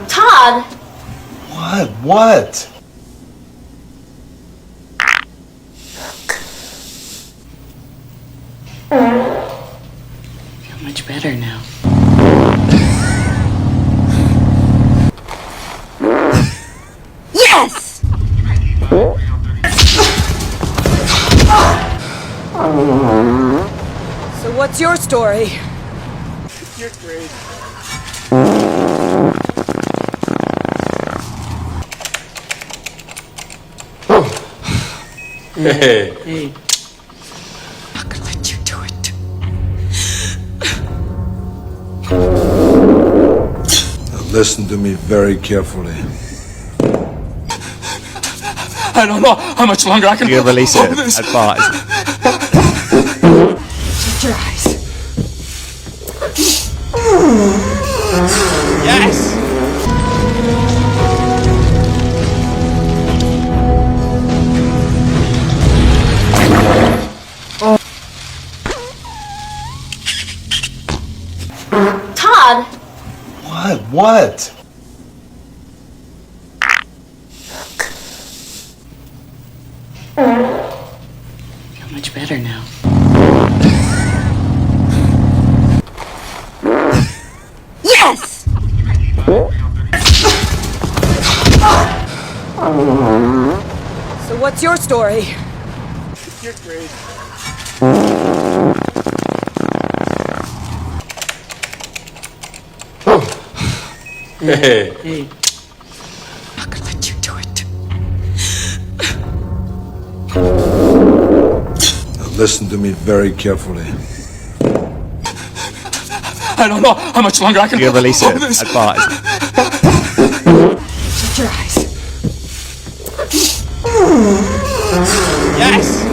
Todd! What? Feel much better now. Yes! So what's your story? You're great. Hey. Not gonna let you do it. Now listen to me very carefully. I don't know how much longer I can. You're gonna release it this. as far as. Shut your eyes. Yes! Todd! What? Feel much better now. Yes! So what's your story? You're great. Hey. Not gonna let you do it. Now listen to me very carefully. I don't know how much longer I can. You're gonna release it this. as far as. Shut your eyes. Yes!